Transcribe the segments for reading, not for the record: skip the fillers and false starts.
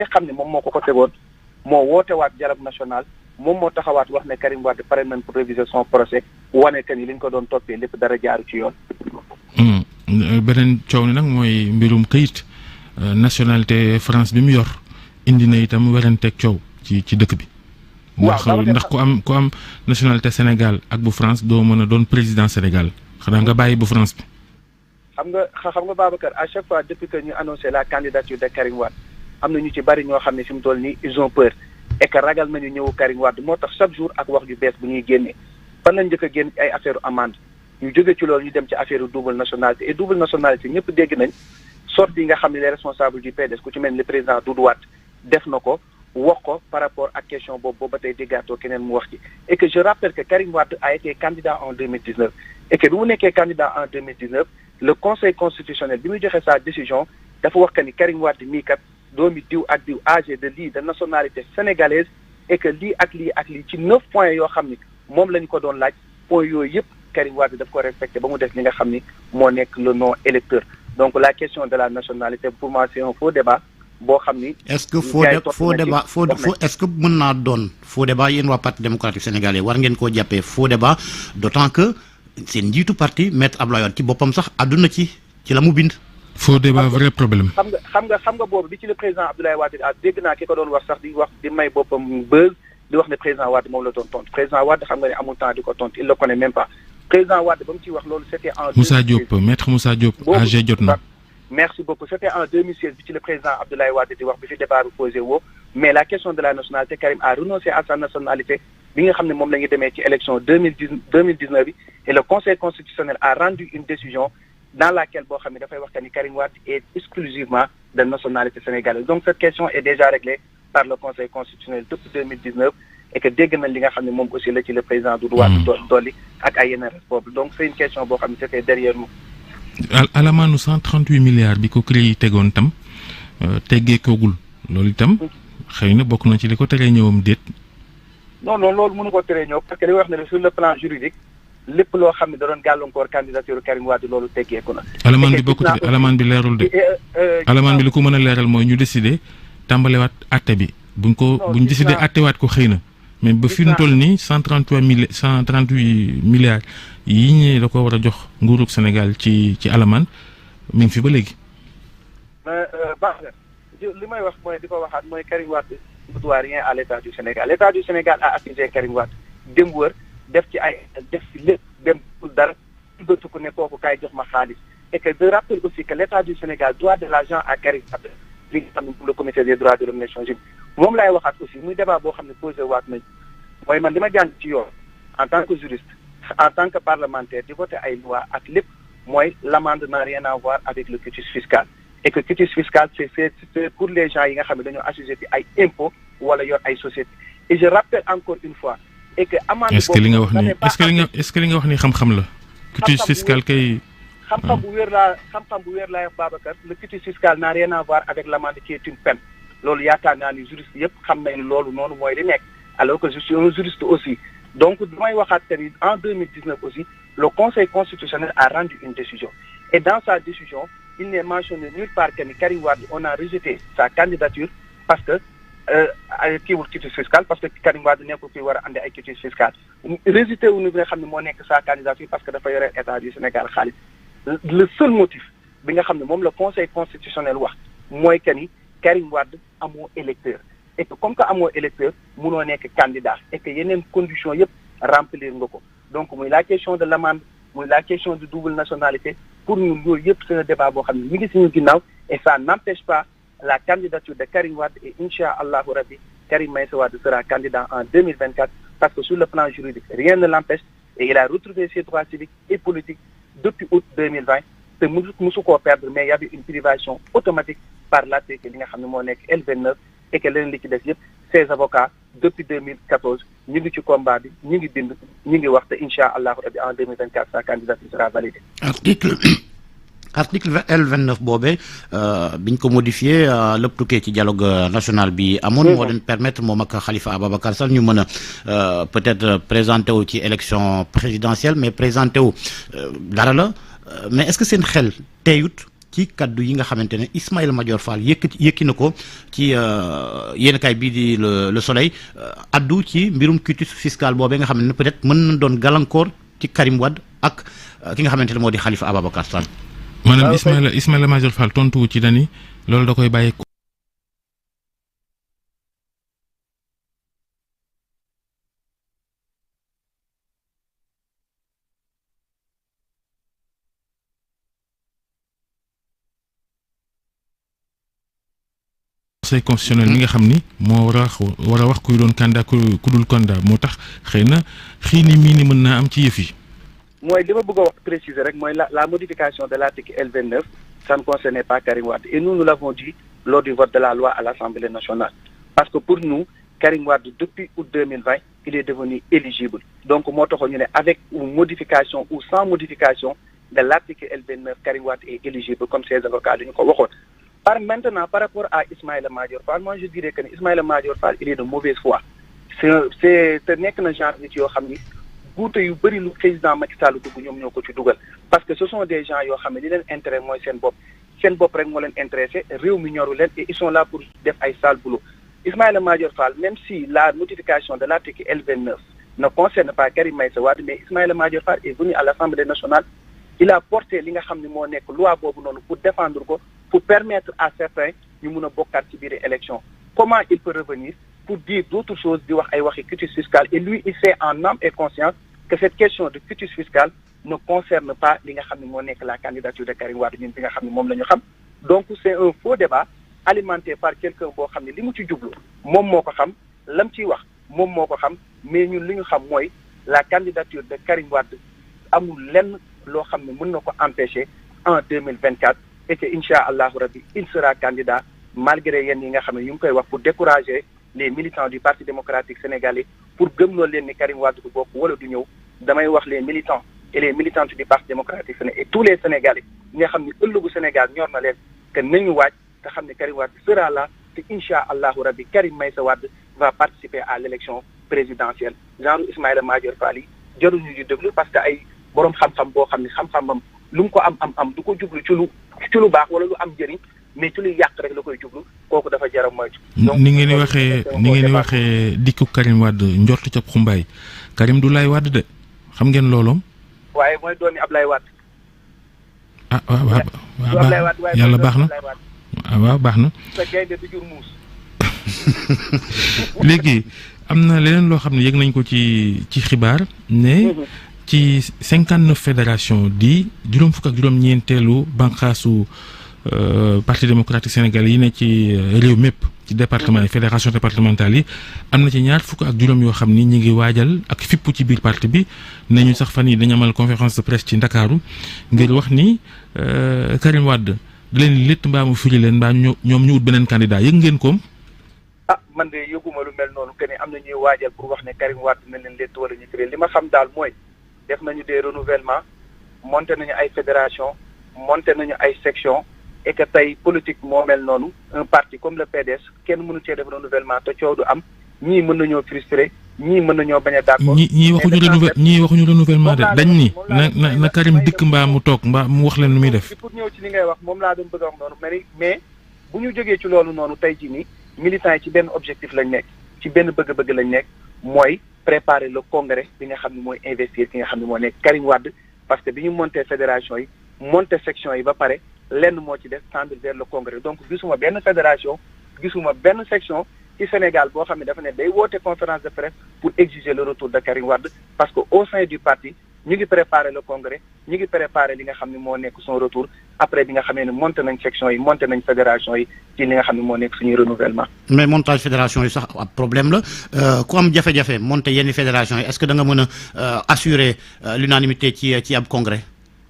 nga xam ne moom moo ko tegoon moo wootewaat dialogue national moom moo taxawaat wax ne Karim Wade pare nañ pour réviser son procès wane que ni li ñu ko doon toppee lépp dara jaaru ci yoon. beneen coow ni nag mooy mbirum këyit nationalité France bi mu yor indi na itam weranteeg coow ci dëkk bi. ndax ku am nationalité Sénégal ak bu France doo mën a doon président Sénégal xanaa nga bàyyi bu France bi. xam nga Babacar à chaque fois depuis que ñu annoncé la candidature de Karim Wade am na ñu ci bari ñoo xam ne fi mu toll nii ils ont peur et que ragal nañu ñëwu Karim Wade moo tax chaque jour ak wax ju bees bu ñuy génnee fan lañ njëkk a génn ay affaire amende ñu jóge ci loolu ñu dem ci affaire double nationalité et double nationalité ñëpp dégg nañ sortie yi nga xam ne les responsables du PDS ku ci mel ni le président Doudou Wade def na ko wax ko par rapport ak question boobu ba tey déggaatoo keneen mu wax ci et que je rappelle que Karim Wade a été candidat en 2019 et que bi mu nekkee candidat en 2019 le conseil constitutionnel bi muy joxe sa décision dafa wax que ni Karim Wade mii kat doomi diw ak diw âgé de lii de nationalité sénégalaise et que lii ak lii ak lii ci 9 points yoo xam ni moom la ñu ko doon laaj points yooyu yëpp Karim Wade daf ko respecté ba mu def li nga xam ni moo nekk le non électeur donc la question de la nationalité pour moi c'est un faux débat boo xam ni. est-ce que est-ce que mën naa doon faux débat yéen waa parti démocratique sénégalais war ngeen koo jàppee faux débat d'autant que seen njiitu parti maître Abdoulaye Wade ci boppam sax àdduna ci la mu bind. faux débat vrai problème. xam nga boobu bi ci le président Abdoulaye Wade dégg naa ki ko doon wax sax di may boppam buzz di wax ne président Wade moom la doon tontu président Wade xam nga ne amul temps di ko tontu il le connaît même pas président Wade ba mu ciy wax loolu c'était en. Moussa Diop maître Moussa Diop. AG jot na. Merci beaucoup. C'était en 2016 bi ci le président Abdoulaye Wade di wax bi fi débat bi posé woo mais la question de la nationalité Karim a renoncé à sa nationalité bi nga xam ne moom la ñu demee ci élection 2019 bi et le conseil constitutionnel a rendu une décision dans laquelle boo xam ne dafay wax que ni Karim Wade est exclusivement de nationalité sénégalaise donc cette question est déjà réglée par le conseil constitutionnel depuis 2019 et que dégg nañ li nga xam ne moom aussi la ci le président Doudou Wade dolli ak ay yeneen responsable donc c'est une question boo xam ne c'était derrière nous. alamaanu 138 milliards bi ko CREI tegoon tam teggee koogul loolu itam xëy na bokk na ci li ko teree ñëwam déet. non loolu mënu ko teree ñëw parce que li wax ne sur le plan juridique lépp loo xam ne da doon gàllankoor candidature Karim Wade loolu teggeeku na. alamaan bi bokkut de alamaan bi leerul de. alamaan bi li ko mën a leeral mooy ñu décider tàmbalewaat àtte bi buñ décider àttewaat ko xëy na. mais ba fi mu toll nii 138 milliards yi ñu da ko war a jox nguurug Sénégal ci alamaan mi ngi fi ba léegi. baax na li may wax mooy di ko waxaat mooy Karim Wade ne doit rien à l'État du Sénégal l'État du Sénégal a accusé Karim Wade dem wër def ci lépp dem dara tuddatu ko ne kooku kaay jox ma xaalis et que je rappelle aussi que l'État du Sénégal doit de l'argent à Karim Wade li nga xam ne pour le comité des droits de l'homme Nations Unies moom laay waxaat aussi muy débat boo xam ne posé waat nañ mooy man li ma jàng ci yoon en tant que juriste en tant que parlementaire di voter ay loi ak lépp mooy l'amende n'a rien à voir avec le quitus fiscal et que quitus fiscal c'est pour les gens yi nga xam ne dañoo assujetti ay impôts wala yor ay sociétés et je rappelle encore une fois et que amende est-ce que li nga wax ni est-ce que li nga wax ni xam-xam la quitus fiscal kay xam-xam bu wér laa Babacar le quitus fiscal n'a rien à voir avec l'amende qui est une peine loolu yaakaar naa ni juriste yëpp xam nañu loolu noonu mooy li nekk alors que je suis un juriste aussi donc damay waxaat que ni en 2019 aussi le conseil constitutionnel a rendu une décision et dans sa décision il n'est mentionné nulle part que ni Karim Wade on a rejeté sa candidature parce que kiiwul quitus fiscal parce que Karim Wade nekkul kuy war a andi ay quitus fiscal rejeté wu ñu nga xam ne moo nekk sa candidature parce que dafa yore état du Sénégal xaalis le seul motif bi nga xam ne moom le conseil constitutionnel wax mooy que ni Karim Wade amoo électeur et que comme que amoo électeur munoo nekk candidat et que yeneen conditions yëpp remplir nga ko donc muy la question de l'amende muy la question de double nationalité pour ñun loolu yëpp c'est un débat boo xam ne ñu ngi suñu ginnaaw et ça n'empêche pas la candidature de Karim Wade et incha allahu rabbi Karim Meïssa Wade sera candidat en 2024 parce que sur le plan juridique rien ne l'empêche et il a retrouvé ses droits civiques et politiques depuis août 2020 te musu koo perdre mais il y avait une privation automatique par l'article li nga xam ne moo nekk L29 et que leneen li ci des yëpp ses avocats depuis 2014 ñu ngi ci combat bi ñu ngi bind ñu ngi wax te incha allahu rabbi en 2024 sa candidature sera validée. article L29 boobee biñ ko modifié lépp tukkee ci dialogue national bi amoon moo leen permettre moom ak Khalifa Ababacar Sall ñu mën a peut-être présenté wu ci élection présidentielle mais présenté wu dara la mais est-ce que seen xel teeyut ci kaddu yi nga xamante ne Ismaïla Madior Fall yëkki na ko ci yéenekaay bii di le Soleil addu ci mbirum quitus fiscal boobee nga xam ne peut-être mën na doon gàllankoor ci Karim Wade ak ki nga xamante ne moo di Khalifa Ababacar Sall. maanaam Ismaïla Madior Fall tontu ci dani loolu da koy bàyyi. Conseil constitutionnel mi nga xam ni moo war a wax kuy doon candidat ku dul candidat moo tax xëy na xii ni mii ni mën naa am ci yëf yi. mooy li ma bëgg a wax préciser rek mooy la modification de l'article L29 ça ne concernait pas Karim Wade et nous l'avons dit lors du vote de la loi à l'Assemblée nationale parce que pour nous Karim Wade depuis août 2020 il est devenu éligible donc moo taxoon ñu ne avec ou modification ou sans modification de l'article L29 Karim Wade est éligible comme ses avocats dañu ko waxoon. Maintenant, par rapport à Ismaïla Madior Fall, moi je dirais que Ismaïla Madior Fall, il est de mauvaise foi. C'est nekk na genre nit yoo xam ni guute yu bëri lu président Macky Sall dugg ñoom ñoo ko ci dugal parce que ce sont des gens yoo xam ne li leen intérêt mooy seen bopp rek moo leen intéressé réew mi ñoru leen et ils sont là pour def ay sale boulot. Ismaïla Madior Fall, même si la modification de l'article L29 ne concerne pas Karim Meïssa Wade, mais Ismaïla Madior Fall est venu à l'Assemblée nationale, il a porté li nga xam ne moo nekk loi boobu noonu pour défendre ko. Pour permettre à certains ñu mun a bokkaat ci biir élection comment il peut revenir pour dire d'autres choses di wax ay waxi quitus fiscal et lui il sait en âme et conscience que cette question de quitus fiscal ne concerne pas li nga xam ne moo nekk la candidature de Karim Wade ñun bi nga xam ne moom la ñu xam donc c'est un faux débat alimenté par quelqu'un boo xam ne li mu ci jublu moom moo ko xam lam ciy wax moom moo ko xam mais ñun li ñu xam mooy la candidature de Karim Wade amul lenn loo xam ne mën na ko empêcher en 2024 et que Inch'Allah Rabbi il sera candidat malgré yenn yi nga xam ne ñu ngi koy wax pour décourager les militants du Parti démocratique sénégalais pour gëmloo leen ni Karim Wade du bokk wala du ñëw damay wax les militants et les militantes du Parti démocratique sénégalais et tous les Sénégalais ñi nga xam ne ëllëgu Sénégal ñor na leen que nañu waaj te xam ne Karim Wade sera là te Inch'Allah Rabbi Karim Meïssa Wade va participer à l'élection présidentielle genre Ismaïla Madior Fall yi jaruñu di déglu parce que ay borom xam-xam boo xam ne xam-xamam lu mu ko am du ko jublu ci lu baax wala lu am njëriñ mais ci lu yàq rek la koy jublu kooku dafa jaram moytu. ni ngeen di waxee dikku Karim Wade njort ca xumbaay Karim du Laye Wade de xam ngeen looloom. waaye mooy doomi Ablaye Wade. ah waaw yàlla baax na waaw baax na. sa gaynde du jur muus. léegi am na leneen loo xam ne yëg nañ ko ci xibaar ne. ci 59 fédération di juróom fukk ak juróom-ñeenteelu banqaasu parti démocratique sénégalais yi ne ci réew mépp ci département yi fédération départementale yi am na ci ñaar fukk ak juróom yoo xam ni ñi ngi waajal ak fippu ci biir parti bi nañu sax fan yi dañu amal conférence de presse ci Ndakaaru ngir wax ni Karim Wade da leen létt mbaa mu firi leen mbaa ñoom ñu wut beneen candidat yëg ngeen koom. ah man de yëguma lu mel noonu que ne am na ñuy waajal pour wax ne Karim Wade na leen létt wala ñu firi li ma xam daal mooy. def nañu des renouvellements monté nañu ay fédération monté nañu ay section et que tey politique moo mel noonu un parti comme le PDS kenn mënu cee def renouvellement te coow du am ñii mën nañoo frustré ñii mën nañoo bañ a d'accord. ñii waxuñu renouvellement de dañ ni na Karim dikk mbaa mu toog mbaa mu wax leen lu muy def. pour ñëw ci li ngay wax moom laa doon bëgg a wax noonu mais bu ñu jógee ci loolu noonu tey jii nii militants yi ci benn objectif lañ nekk ci benn bëgg-bëgg lañ nekk mooy. préparer le congrès bi nga xam ne mooy investir ki nga xam ne moo nekk Karim Wade parce que bi ñu monté fédération yi monté section yi ba pare lenn moo ci def tendre vers le congrès donc gisuma benn fédération gisuma benn section ci Sénégal boo xam ne dafa ne day woote conférence de presse pour exiger le retour de Karim Wade parce que au sein du parti ñu ngi préparer le congrès ñu ngi préparer li nga xam ne moo nekk son retour après bi nga xamee ne monté nañ section yi monté nañ fédération yi ci li nga xam ne moo nekk suñuy renouvellement. mais montage fédération yi sax ab problème la ku am jafe-jafe monté yenn fédération yi est-ce que da nga mën a assurer l'unanimité ci ab congrès.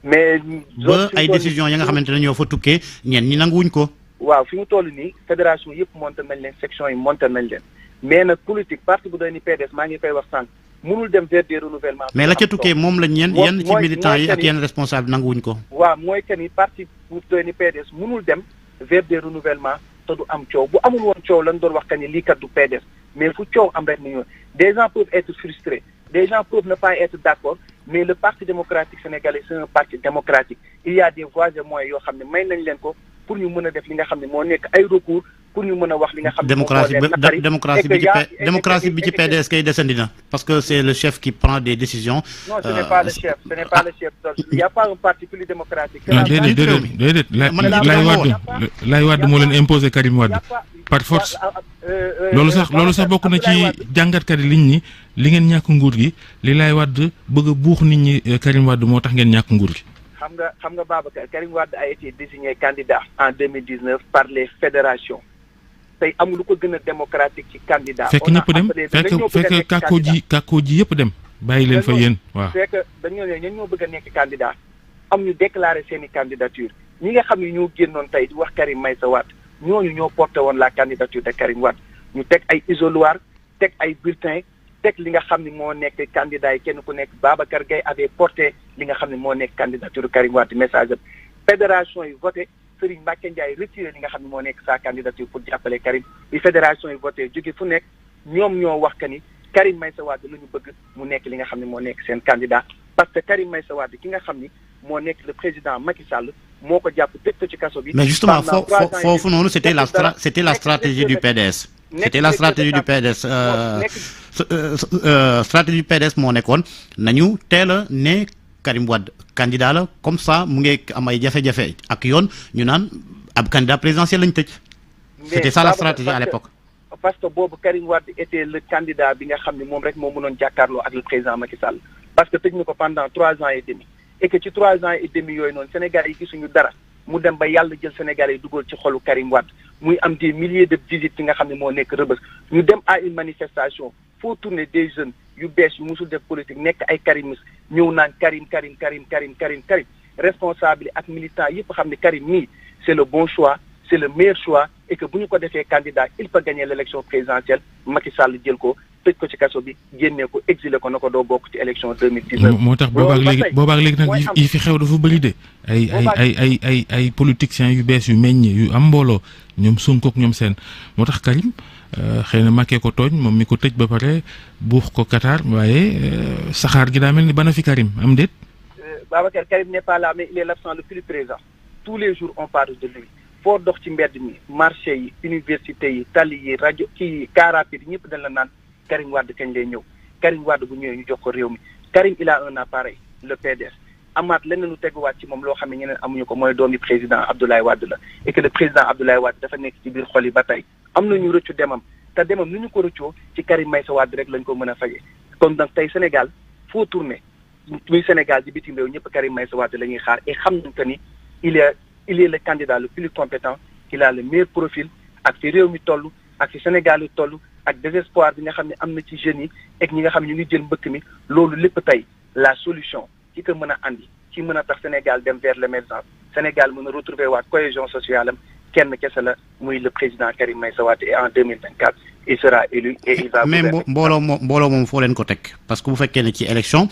mais ba ay décisions ya nga xamante ne ñoo fa tukkee ñenn ñi nanguwuñ ko. waaw fi mu toll nii fédération yëpp monté nañ leen section yi monté nañ leen mais nag politique parti bu doy ni PDS maa ngi koy wax sànq mënul dem vers des renouvellements. mais la ca tukkee moom la yenn ci militants yi ak yenn responsable nanguwuñ ko. waaw mooy que ni parti bu doy ni PDS mënul dem vers des renouvellements te du am coow bu amul woon coow lañ doon wax que ni lii kat du PDS mais fu coow am rek ni ñu des gens peuvent être frustrés des gens peuvent ne pas être d'accord mais le parti démocratique sénégalais c'est un parti démocratique il y a des voies et moyens yoo xam ne may nañ leen ko pour ñu mën a def li nga xam ne moo nekk ay recours pour ñu mën a wax li nga xam ne démocratie bi ci PDS kay desandi na parce que c'est le chef qui prend des décisions. Non, ce n'est pas le chef, ce n'est pas le chef. Il n'y a pas un parti plus démocratique. déedéet Laye Wade moo leen imposé Karim Wade par force. loolu sax bokk na ci jàngatkat yi liñ ni li ngeen ñàkk nguur gi li Laye Wade bëgg a buux nit ñi Karim Wade moo tax ngeen ñàkk nguur gi. xam nga Babacar Karim Wade a été désigné candidat en 2019 par les fédérations. tey amul lu ko gën a démocratique ci candidat. fekk ñëpp dem fekk kàkkoo ji yëpp dem. bàyyi leen fa yéen waaw. fekk dañoo ne ñoo bëgg a nekk candidat am ñu déclaré seen i candidature ñi nga xam ne ñoo génnoon tey di wax Karim Meïssa Wade ñooñu ñoo porté woon la candidature de Karim Wade ñu teg ay isoloir teg ay bulletins teg li nga xam ne moo nekk candidat yi kenn ku nekk Babacar Gueye avait porté li nga xam ne moo nekk candidature Karim Wade message fédération yi voté Serigne Mbacké Ndiaye retiré li nga xam ne moo nekk sa candidature pour jàppale Karim bi fédération yi voté jóge fu nekk ñoom ñoo wax que ni Karim Meïssa Wade la ñu bëgg mu nekk li nga xam ne moo nekk seen candidat parce que Karim Meïssa Wade ki nga xam ni moo nekk le président Macky Sall moo ko jàpp tëj ko ci kaso bi. mais justement foofu noonu c'était la stratégie du PDS. c'était la stratégie du PDS stratégie du PDS moo nekkoon nañu teel a ne Karim Wade candidat la comme ça mu ngi am ay jafe-jafe ak yoon ñu naan ab candidat présidentiel lañ tëj. c'était ça la stratégie à l'époque. parce que boobu Karim Wade était le candidat bi nga xam ne moom rek moo mënoon jàkkaarloo ak le président Macky Sall parce que tëj na ko pendant 3 ans et demi et que ci 3 ans et demi yooyu noonu Sénégal yi gisuñu dara mu dem ba yàlla jël Sénégal yi dugal ci xolu Karim Wade muy am des milliers de visites yi nga xam ne moo nekk Rebeuss ñu dem à une manifestation foo tourner des jeunes yu bees yu musul def politique nekk ay karimistes ñëw naan Karim responsable ak militant yëpp xam ne Karim nii c'est le bon choix c'est le meilleur choix et que bu ñu ko defee candidat il peut gagner l'élection présidentielle Macky Sall jël ko tëj ko ci kaso bi génnee ko exilé ko na ko doo bokk ci élection 2019. moo tax boobaak léegi nag yi fi xew dafa bëri de ay politiciens yu bees yu meññ yu am mbooloo ñoom Sonko ak ñoom seen moo tax Karim xëy na Macky ko tooñ moom mi ko tëj ba pare buux ko Qatar waaye saxaar gi daa mel ni bana fi Karim am déet. Babacar Karim n'est pas là mais il est l'absent le plus présent tous les jours on parle de lui. foo dox ci mbedd mi marché yi université yi tali yi rajo ci car rapide ñëpp dañ la naan Karim Wade kañ lay ñëw Karim Wade bu ñëwee ñu jox ko réew mi Karim il a un appareil le PDS amaat leneen lu teguwaat ci moom loo xam ne ñeneen amuñu ko mooy doomi président Abdoulaye Wade la et que le président Abdoulaye Wade dafa nekk ci biir xol yi ba tey am nañu rëccu demam te demam ni ñu ko rëccoo ci Karim Meïssa Wade rek lañ ko mën a fajee kon donc tey Sénégal foo tourné muy Sénégal di bitim réew ñëpp Karim Meïssa Wade la ñuy xaar et xam nañ que ni il est le candidat le plus compétent il a le meilleur profil ak ci réew mi toll ak ci Sénégal yi toll ak désespoir bi nga xam ne am na ci jeunes yi ak ñi nga xam ne ñu ngi jël mbëkk mi loolu lépp tey la solution ci ko mën a andi ci mën a tax Sénégal dem vers l'émergence Sénégal mën a retrouver waat cohésion sociale am kenn kese la muy le président Karim Meïssa Wade et en 2024 il sera élu et il va. mais mbooloo moom foo leen ko teg parce que bu fekkee ne ci élection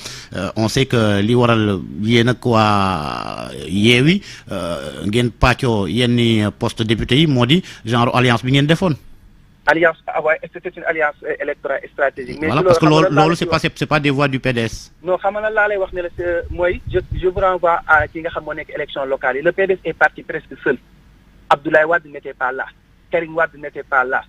on sait que li waral yéen ak waa Yewwi ngeen pàccoo yenn poste député yi moo di genre alliance bi ngeen defoon. alliance c'était une alliance électorale stratégique. mais voilà parce que loolu c'est pas des voix du PDS. non xam nga laa lay wax ne la mooy je vous renvoie à ki nga xam moo nekk élection locale yi le PDS est parti presque seul Abdoulaye Wade n'était pas là Karim Wade n'était pas là.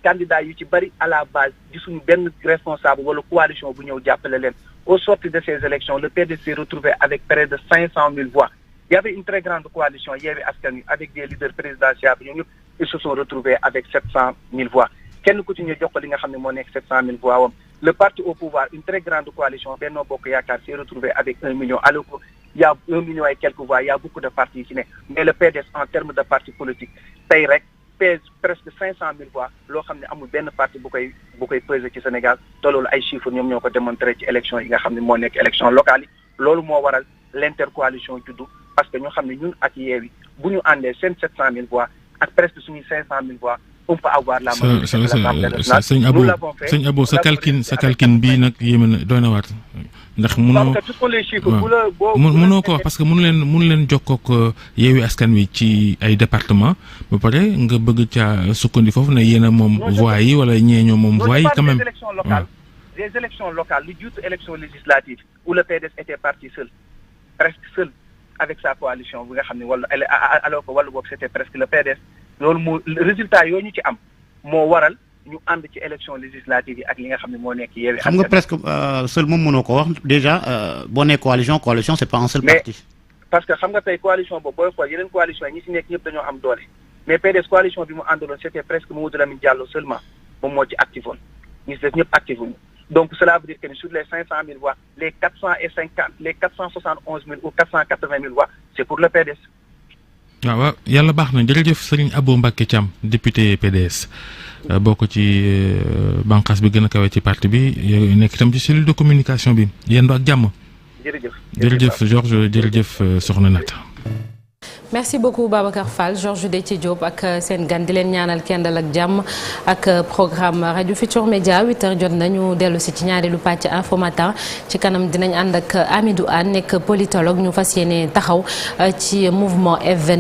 candidat yu ci bari à la base gisuñu benn responsable wala coalition bu ñëw jàppale leen au sortir de ces élections le PDS s'est retrouvé avec près de 500 000 voix il y avait une très grande coalition Yewwi Askan Wi avec des leaders présidentiels ñoom ñëpp ils se sont retrouvés avec 700 000 voix kenn ku ci ñu jox ko li nga xam ne moo nekk 700 000 voix wam le parti au pouvoir une très grande coalition Benno Bokk Yaakaar s'est retrouvé avec 1 million alors que il y a 1 million et quelques voix il y a beaucoup de partis ci ne mais le PDS en termes de parti politique tey rek pèse presque 500 000 voix loo xam ne amul benn parti bu koy peser ci Sénégal te loolu ay chiffres ñoom ñoo ko démontré ci élection yi nga xam ne moo nekk élection locale yi loolu moo waral l'intercoalition juddu parce que ñoo xam ne ñun ak Yewwi bu ñu àndee seen 700 000 voix ak presque suñuy 500 000 voix on peut avoir la majorité de l'Assemblée nationale. Nous l'avons fait. sëñ Abo sa calcul bii nag yéeme na doy na waat ndax mënoo ko wax parce que mënu leen jokkook Yewwi Askan Wi ci ay département ba pare nga bëgg caa sukkandi foofu ne yéen a moom voix yi wala ñee ñoo moom voix yi quand même des élections locales lu jiitu élection législative où le PDS était parti seul presque seul avec sa coalition bi nga xam ne wala alors que wala boobu c'était presque le PDS loolu moo résultat yooyu ñu ci am moo waral ñu ànd ci élection législative yi ak li nga xam ne moo nekk Yewwi xam nga presque seul moom mënoo ko wax déjà boo nee coalition c'est pas un seul parti. parce que xam nga tey coalition boobu booy xool yeneen coalition yi ñi si nekk ñëpp dañoo am doole mais PDS coalition bi mu àndaloon c'était presque Mamadou Lamine Diallo seulement moom moo ci actifoon ñi si def ñëpp actifuñu donc cela veut dire que sur les 500 000 voix les 471 000 ou 480 000 voix c'est pour le PDS. waaw yàlla baax na jërëjëf Serigne Abo Mbacké Thiam député PDS bokk ci bànqaas bi gën a kawe ci parti bi nekk itam ci cellule de communication bi yendu ak jàmm. jërëjëf Georges jërëjëf Soxna Nata. merci beaucoup Babacar Fall Georges Déthié Diop ak seen gan di leen ñaanal kendal ak jàmm ak programme rajo Futurs Médias 8h jot nañu dellu si ci ñaareelu pàcc Infos Matin ci kanam dinañ ànd ak Amidou Anne nekk politologue ñu fas yéene taxaw ci mouvement F24